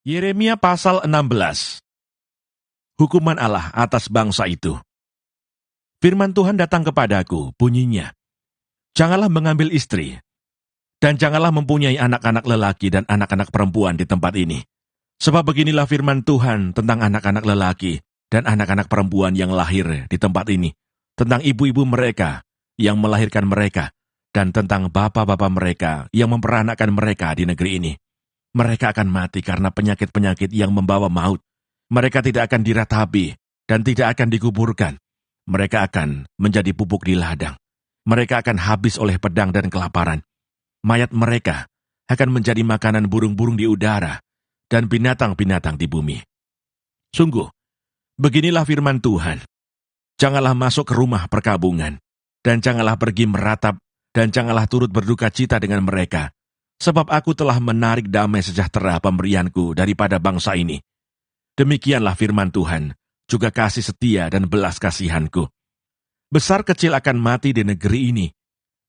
Yeremia pasal 16. Hukuman Allah atas bangsa itu. Firman Tuhan datang kepadaku, bunyinya, janganlah mengambil istri, dan janganlah mempunyai anak-anak lelaki dan anak-anak perempuan di tempat ini. Sebab beginilah firman Tuhan tentang anak-anak lelaki dan anak-anak perempuan yang lahir di tempat ini, tentang ibu-ibu mereka yang melahirkan mereka, dan tentang bapa-bapa mereka yang memperanakkan mereka di negeri ini. Mereka akan mati karena penyakit-penyakit yang membawa maut. Mereka tidak akan diratapi dan tidak akan dikuburkan. Mereka akan menjadi pupuk di ladang. Mereka akan habis oleh pedang dan kelaparan. Mayat mereka akan menjadi makanan burung-burung di udara dan binatang-binatang di bumi. Sungguh, beginilah firman Tuhan. Janganlah masuk ke rumah perkabungan, dan janganlah pergi meratap, dan janganlah turut berduka cita dengan mereka. Sebab aku telah menarik damai sejahtera pemberianku daripada bangsa ini. Demikianlah firman Tuhan, juga kasih setia dan belas kasihanku. Besar kecil akan mati di negeri ini.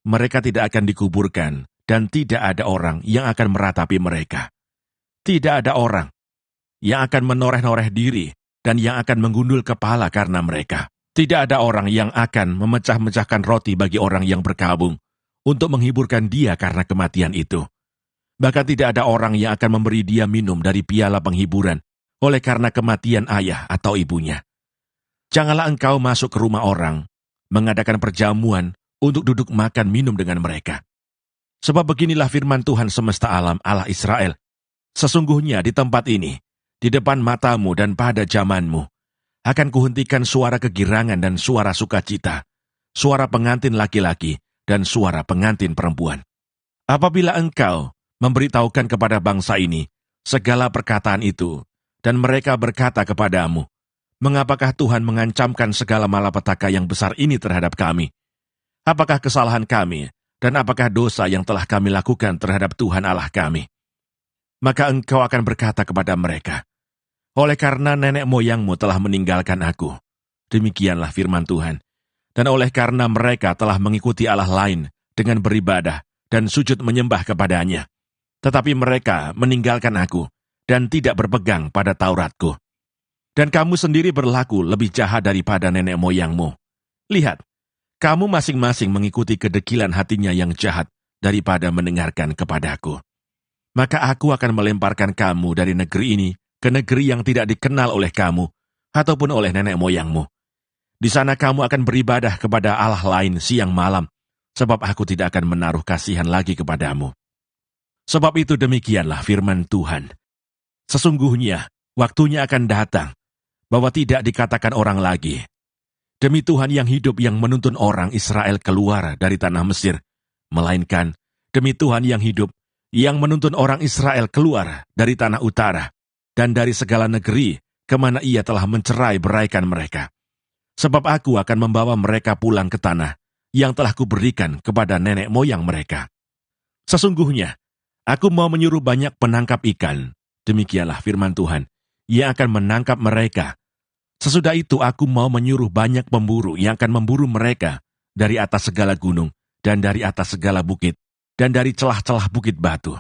Mereka tidak akan dikuburkan, dan tidak ada orang yang akan meratapi mereka. Tidak ada orang yang akan menoreh-noreh diri, dan yang akan menggundul kepala karena mereka. Tidak ada orang yang akan memecah-mecahkan roti bagi orang yang berkabung, untuk menghiburkan dia karena kematian itu. Bahkan tidak ada orang yang akan memberi dia minum dari piala penghiburan oleh karena kematian ayah atau ibunya. Janganlah engkau masuk ke rumah orang, mengadakan perjamuan untuk duduk makan minum dengan mereka. Sebab beginilah firman Tuhan semesta alam Allah Israel. Sesungguhnya di tempat ini, di depan matamu dan pada zamanmu, akan kuhentikan suara kegirangan dan suara sukacita, suara pengantin laki-laki dan suara pengantin perempuan. Apabila engkau memberitahukan kepada bangsa ini segala perkataan itu, dan mereka berkata kepadamu, mengapakah Tuhan mengancamkan segala malapetaka yang besar ini terhadap kami? Apakah kesalahan kami, dan apakah dosa yang telah kami lakukan terhadap Tuhan Allah kami? Maka engkau akan berkata kepada mereka, oleh karena nenek moyangmu telah meninggalkan aku, demikianlah firman Tuhan, dan oleh karena mereka telah mengikuti Allah lain dengan beribadah dan sujud menyembah kepadanya, tetapi mereka meninggalkan aku dan tidak berpegang pada Tauratku. Dan kamu sendiri berlaku lebih jahat daripada nenek moyangmu. Lihat, kamu masing-masing mengikuti kedekilan hatinya yang jahat daripada mendengarkan kepadaku. Maka aku akan melemparkan kamu dari negeri ini ke negeri yang tidak dikenal oleh kamu ataupun oleh nenek moyangmu. Di sana kamu akan beribadah kepada Allah lain siang malam, sebab aku tidak akan menaruh kasihan lagi kepadamu. Sebab itu demikianlah firman Tuhan. Sesungguhnya, waktunya akan datang, bahwa tidak dikatakan orang lagi, demi Tuhan yang hidup yang menuntun orang Israel keluar dari tanah Mesir, melainkan demi Tuhan yang hidup yang menuntun orang Israel keluar dari tanah utara, dan dari segala negeri kemana ia telah mencerai beraikan mereka. Sebab aku akan membawa mereka pulang ke tanah yang telah kuberikan kepada nenek moyang mereka. Sesungguhnya, aku mau menyuruh banyak penangkap ikan, demikianlah firman Tuhan, yang akan menangkap mereka. Sesudah itu aku mau menyuruh banyak pemburu yang akan memburu mereka dari atas segala gunung, dan dari atas segala bukit, dan dari celah-celah bukit batu.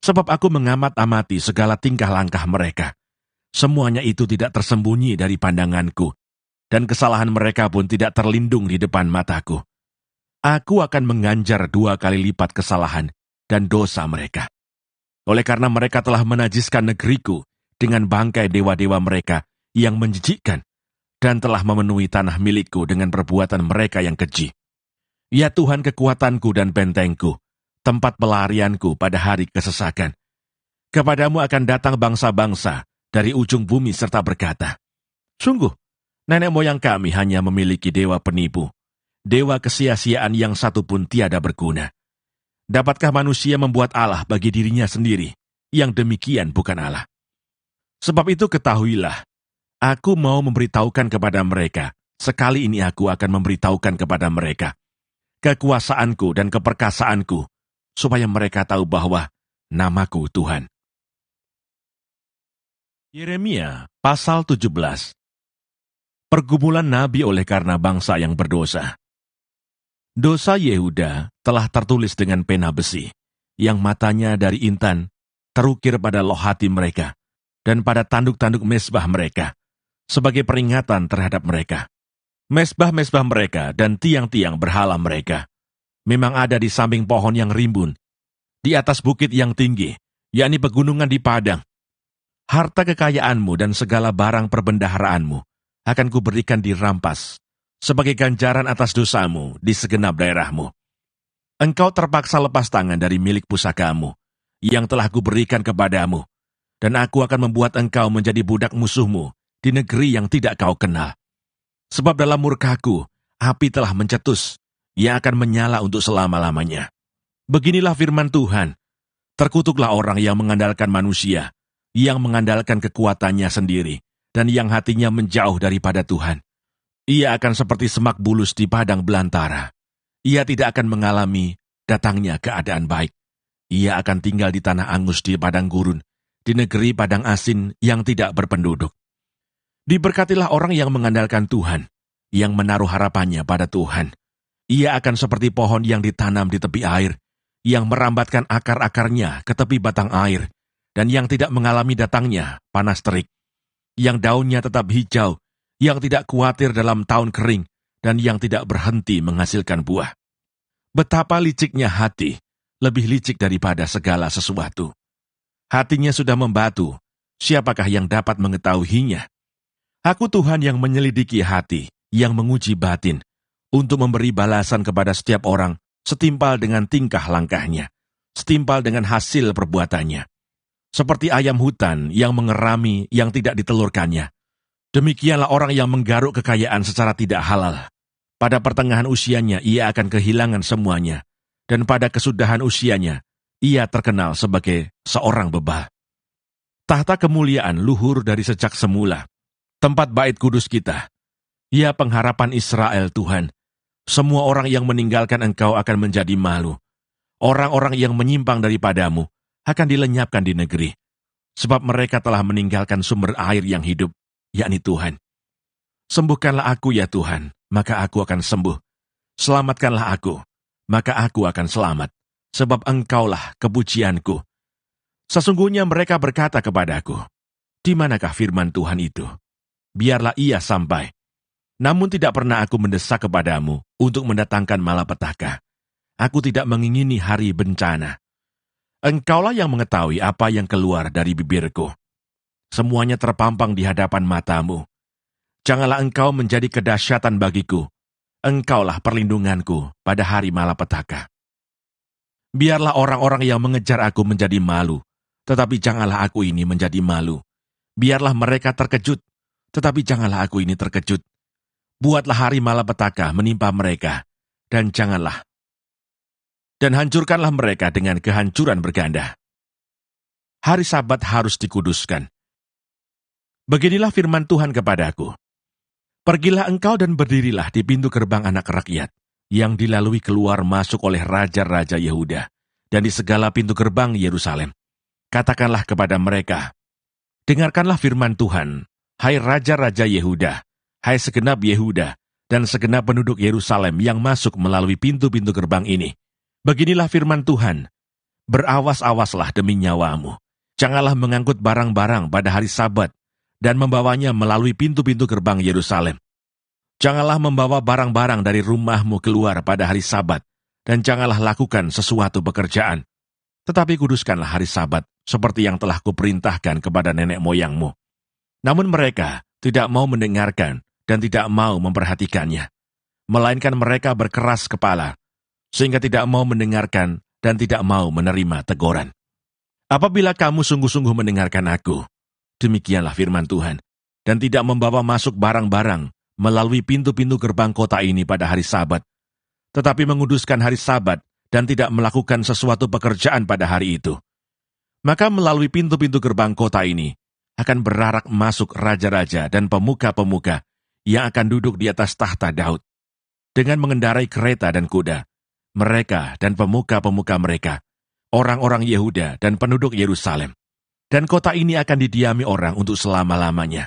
Sebab aku mengamat-amati segala tingkah langkah mereka. Semuanya itu tidak tersembunyi dari pandanganku, dan kesalahan mereka pun tidak terlindung di depan mataku. Aku akan menganjar 2 kali lipat kesalahan dan dosa mereka. Oleh karena mereka telah menajiskan negeriku dengan bangkai dewa-dewa mereka yang menjijikkan, dan telah memenuhi tanah milikku dengan perbuatan mereka yang keji. Ya Tuhan kekuatanku dan bentengku, tempat pelarianku pada hari kesesakan. Kepadamu akan datang bangsa-bangsa dari ujung bumi serta berkata, sungguh, nenek moyang kami hanya memiliki dewa penipu, dewa kesia-siaan yang satu pun tiada berguna. Dapatkah manusia membuat Allah bagi dirinya sendiri, yang demikian bukan Allah? Sebab itu ketahuilah, aku mau memberitahukan kepada mereka, sekali ini aku akan memberitahukan kepada mereka, kekuasaanku dan keperkasaanku, supaya mereka tahu bahwa namaku Tuhan. Yeremia pasal 17. Pergumulan Nabi oleh karena bangsa yang berdosa. Dosa Yehuda telah tertulis dengan pena besi, yang matanya dari intan terukir pada loh hati mereka, dan pada tanduk-tanduk mezbah mereka, sebagai peringatan terhadap mereka. Mezbah-mezbah mereka dan tiang-tiang berhala mereka memang ada di samping pohon yang rimbun, di atas bukit yang tinggi, yakni pegunungan di padang. Harta kekayaanmu dan segala barang perbendaharaanmu akan kuberikan dirampas, sebagai ganjaran atas dosamu di segenap daerahmu. Engkau terpaksa lepas tangan dari milik pusakamu, yang telah kuberikan kepadamu, dan aku akan membuat engkau menjadi budak musuhmu di negeri yang tidak kau kenal. Sebab dalam murkaku, api telah mencetus, yang akan menyala untuk selama-lamanya. Beginilah firman Tuhan, terkutuklah orang yang mengandalkan manusia, yang mengandalkan kekuatannya sendiri, dan yang hatinya menjauh daripada Tuhan. Ia akan seperti semak bulus di padang belantara. Ia tidak akan mengalami datangnya keadaan baik. Ia akan tinggal di tanah angus di padang gurun, di negeri padang asin yang tidak berpenduduk. Diberkatilah orang yang mengandalkan Tuhan, yang menaruh harapannya pada Tuhan. Ia akan seperti pohon yang ditanam di tepi air, yang merambatkan akar-akarnya ke tepi batang air, dan yang tidak mengalami datangnya panas terik, yang daunnya tetap hijau, yang tidak khawatir dalam tahun kering, dan yang tidak berhenti menghasilkan buah. Betapa liciknya hati, lebih licik daripada segala sesuatu. Hatinya sudah membatu, siapakah yang dapat mengetahuinya? Aku Tuhan yang menyelidiki hati, yang menguji batin, untuk memberi balasan kepada setiap orang setimpal dengan tingkah langkahnya, setimpal dengan hasil perbuatannya. Seperti ayam hutan yang mengerami yang tidak ditelurkannya, demikianlah orang yang menggaruk kekayaan secara tidak halal. Pada pertengahan usianya ia akan kehilangan semuanya, dan pada kesudahan usianya ia terkenal sebagai seorang bebal. Tahta kemuliaan luhur dari sejak semula, tempat bait kudus kita. Ya pengharapan Israel Tuhan, semua orang yang meninggalkan engkau akan menjadi malu. Orang-orang yang menyimpang daripadamu akan dilenyapkan di negeri, sebab mereka telah meninggalkan sumber air yang hidup, yakni Tuhan. Sembuhkanlah aku ya Tuhan, maka aku akan sembuh. Selamatkanlah aku, maka aku akan selamat, sebab engkaulah kepujianku. Sesungguhnya mereka berkata kepadaku, di manakah firman Tuhan itu? Biarlah ia sampai. Namun tidak pernah aku mendesak kepadamu untuk mendatangkan malapetaka. Aku tidak mengingini hari bencana. Engkaulah yang mengetahui apa yang keluar dari bibirku. Semuanya terpampang di hadapan matamu. Janganlah engkau menjadi kedahsyatan bagiku. Engkaulah perlindunganku pada hari malapetaka. Biarlah orang-orang yang mengejar aku menjadi malu, tetapi janganlah aku ini menjadi malu. Biarlah mereka terkejut, tetapi janganlah aku ini terkejut. Buatlah hari malapetaka menimpa mereka, dan hancurkanlah mereka dengan kehancuran berganda. Hari Sabat harus dikuduskan. Beginilah firman Tuhan kepadaku. Pergilah engkau dan berdirilah di pintu gerbang anak rakyat, yang dilalui keluar masuk oleh raja-raja Yehuda, dan di segala pintu gerbang Yerusalem. Katakanlah kepada mereka, dengarkanlah firman Tuhan, hai raja-raja Yehuda, hai segenap Yehuda, dan segenap penduduk Yerusalem yang masuk melalui pintu-pintu gerbang ini. Beginilah firman Tuhan, berawas-awaslah demi nyawamu. Janganlah mengangkut barang-barang pada hari Sabat, dan membawanya melalui pintu-pintu gerbang Yerusalem. Janganlah membawa barang-barang dari rumahmu keluar pada hari Sabat, dan janganlah lakukan sesuatu pekerjaan. Tetapi kuduskanlah hari Sabat, seperti yang telah kuperintahkan kepada nenek moyangmu. Namun mereka tidak mau mendengarkan dan tidak mau memperhatikannya, melainkan mereka berkeras kepala, sehingga tidak mau mendengarkan dan tidak mau menerima teguran. Apabila kamu sungguh-sungguh mendengarkan aku, demikianlah firman Tuhan, dan tidak membawa masuk barang-barang melalui pintu-pintu gerbang kota ini pada hari Sabat, tetapi menguduskan hari Sabat dan tidak melakukan sesuatu pekerjaan pada hari itu, maka melalui pintu-pintu gerbang kota ini akan berarak masuk raja-raja dan pemuka-pemuka yang akan duduk di atas tahta Daud, dengan mengendarai kereta dan kuda, mereka dan pemuka-pemuka mereka, orang-orang Yehuda dan penduduk Yerusalem. Dan kota ini akan didiami orang untuk selama-lamanya.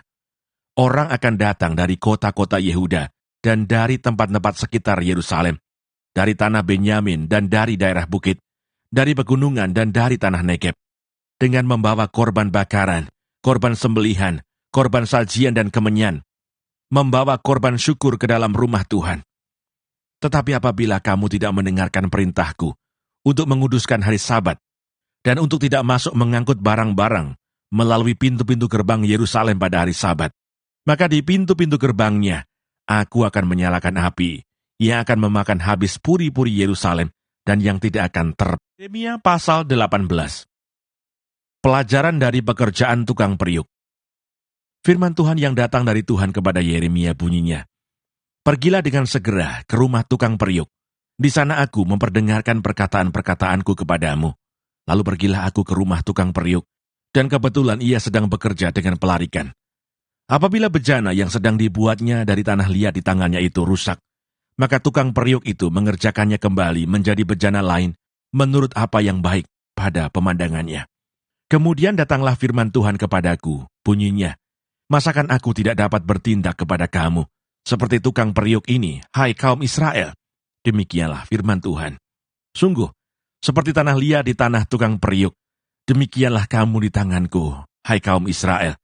Orang akan datang dari kota-kota Yehuda dan dari tempat-tempat sekitar Yerusalem, dari tanah Benyamin dan dari daerah bukit, dari pegunungan dan dari tanah Negeb, dengan membawa korban bakaran, korban sembelihan, korban sajian dan kemenyan, membawa korban syukur ke dalam rumah Tuhan. Tetapi apabila kamu tidak mendengarkan perintahku untuk menguduskan hari Sabat, dan untuk tidak masuk mengangkut barang-barang melalui pintu-pintu gerbang Yerusalem pada hari Sabat, maka di pintu-pintu gerbangnya aku akan menyalakan api yang akan memakan habis puri-puri Yerusalem dan yang tidak akan Yeremia pasal 18. Pelajaran dari pekerjaan tukang periuk. Firman Tuhan yang datang dari Tuhan kepada Yeremia bunyinya, "Pergilah dengan segera ke rumah tukang periuk. Di sana aku memperdengarkan perkataan-perkataanku kepadamu. Lalu pergilah aku ke rumah tukang periuk, dan kebetulan ia sedang bekerja dengan pelarikan. Apabila bejana yang sedang dibuatnya dari tanah liat di tangannya itu rusak, maka tukang periuk itu mengerjakannya kembali menjadi bejana lain menurut apa yang baik pada pemandangannya. Kemudian datanglah firman Tuhan kepadaku, bunyinya, masakan aku tidak dapat bertindak kepada kamu seperti tukang periuk ini, hai kaum Israel? Demikianlah firman Tuhan. Sungguh, seperti tanah liat di tanah tukang periuk, demikianlah kamu di tanganku, hai kaum Israel.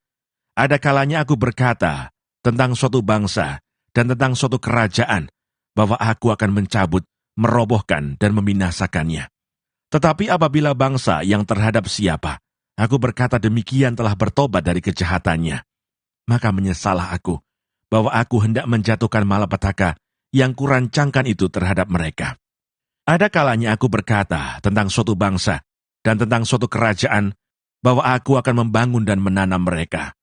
Ada kalanya aku berkata tentang suatu bangsa dan tentang suatu kerajaan, bahwa aku akan mencabut, merobohkan, dan membinasakannya. Tetapi apabila bangsa yang terhadap siapa, aku berkata demikian telah bertobat dari kejahatannya, maka menyesalah aku, bahwa aku hendak menjatuhkan malapetaka yang kurancangkan itu terhadap mereka. Ada kalanya aku berkata tentang suatu bangsa dan tentang suatu kerajaan, bahwa aku akan membangun dan menanam mereka.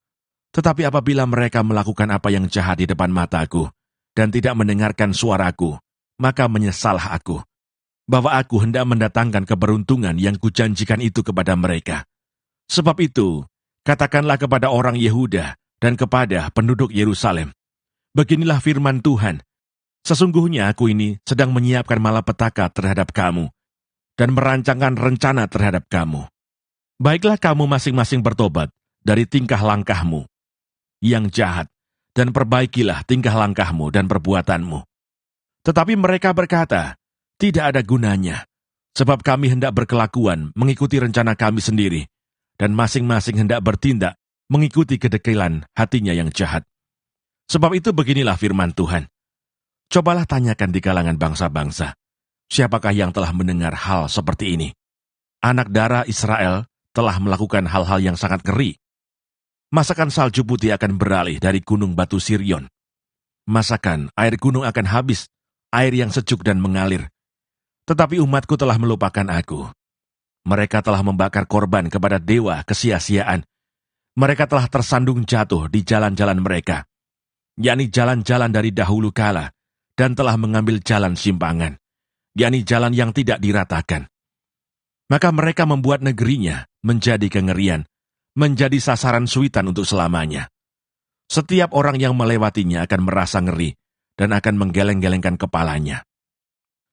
Tetapi apabila mereka melakukan apa yang jahat di depan mataku, dan tidak mendengarkan suaraku, maka menyesalah aku, bahwa aku hendak mendatangkan keberuntungan yang kujanjikan itu kepada mereka. Sebab itu, katakanlah kepada orang Yehuda dan kepada penduduk Yerusalem, beginilah firman Tuhan, sesungguhnya aku ini sedang menyiapkan malapetaka terhadap kamu, dan merancangkan rencana terhadap kamu. Baiklah kamu masing-masing bertobat dari tingkah langkahmu yang jahat, dan perbaikilah tingkah langkahmu dan perbuatanmu. Tetapi mereka berkata, tidak ada gunanya, sebab kami hendak berkelakuan mengikuti rencana kami sendiri, dan masing-masing hendak bertindak mengikuti kedekilan hatinya yang jahat. Sebab itu beginilah firman Tuhan. Cobalah tanyakan di kalangan bangsa-bangsa, siapakah yang telah mendengar hal seperti ini? Anak darah Israel telah melakukan hal-hal yang sangat ngeri. Masakan salju putih akan beralih dari gunung batu Sirion. Masakan air gunung akan habis, air yang sejuk dan mengalir. Tetapi umatku telah melupakan aku. Mereka telah membakar korban kepada dewa kesia-siaan. Mereka telah tersandung jatuh di jalan-jalan mereka, yakni jalan-jalan dari dahulu kala, dan telah mengambil jalan simpangan, yakni jalan yang tidak diratakan. Maka mereka membuat negerinya menjadi kengerian, menjadi sasaran suitan untuk selamanya. Setiap orang yang melewatinya akan merasa ngeri dan akan menggeleng-gelengkan kepalanya.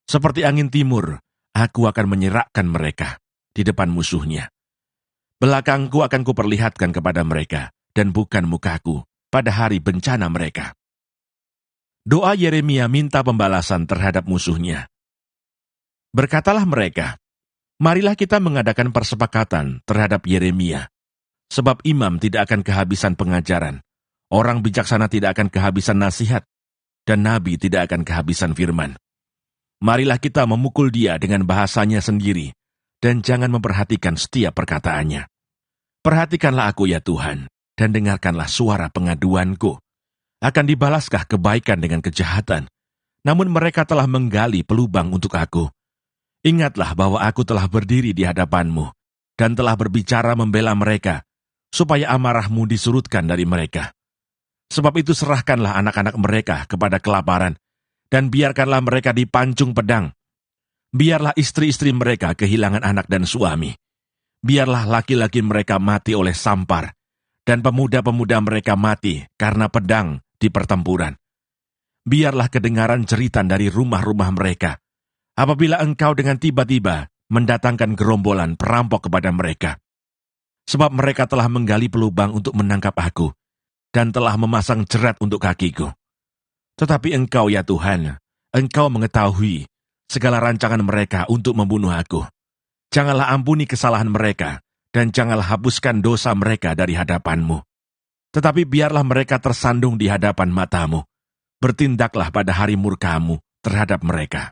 Seperti angin timur, aku akan menyerakkan mereka di depan musuhnya. Belakangku akan kuperlihatkan kepada mereka, dan bukan mukaku pada hari bencana mereka. Doa Yeremia minta pembalasan terhadap musuhnya. Berkatalah mereka, marilah kita mengadakan persepakatan terhadap Yeremia. Sebab imam tidak akan kehabisan pengajaran, orang bijaksana tidak akan kehabisan nasihat, dan nabi tidak akan kehabisan firman. Marilah kita memukul dia dengan bahasanya sendiri, dan jangan memperhatikan setiap perkataannya. Perhatikanlah aku ya Tuhan, dan dengarkanlah suara pengaduanku. Akan dibalaskah kebaikan dengan kejahatan? Namun mereka telah menggali pelubang untuk aku. Ingatlah bahwa aku telah berdiri di hadapanmu, dan telah berbicara membela mereka, supaya amarahmu disurutkan dari mereka. Sebab itu serahkanlah anak-anak mereka kepada kelaparan, dan biarkanlah mereka dipancung pedang. Biarlah istri-istri mereka kehilangan anak dan suami. Biarlah laki-laki mereka mati oleh sampar, dan pemuda-pemuda mereka mati karena pedang di pertempuran. Biarlah kedengaran jeritan dari rumah-rumah mereka, apabila engkau dengan tiba-tiba mendatangkan gerombolan perampok kepada mereka. Sebab mereka telah menggali pelubang untuk menangkap aku, dan telah memasang jerat untuk kakiku. Tetapi engkau ya Tuhan, engkau mengetahui segala rancangan mereka untuk membunuh aku. Janganlah ampuni kesalahan mereka, dan janganlah hapuskan dosa mereka dari hadapanmu. Tetapi biarlah mereka tersandung di hadapan matamu. Bertindaklah pada hari murkamu terhadap mereka.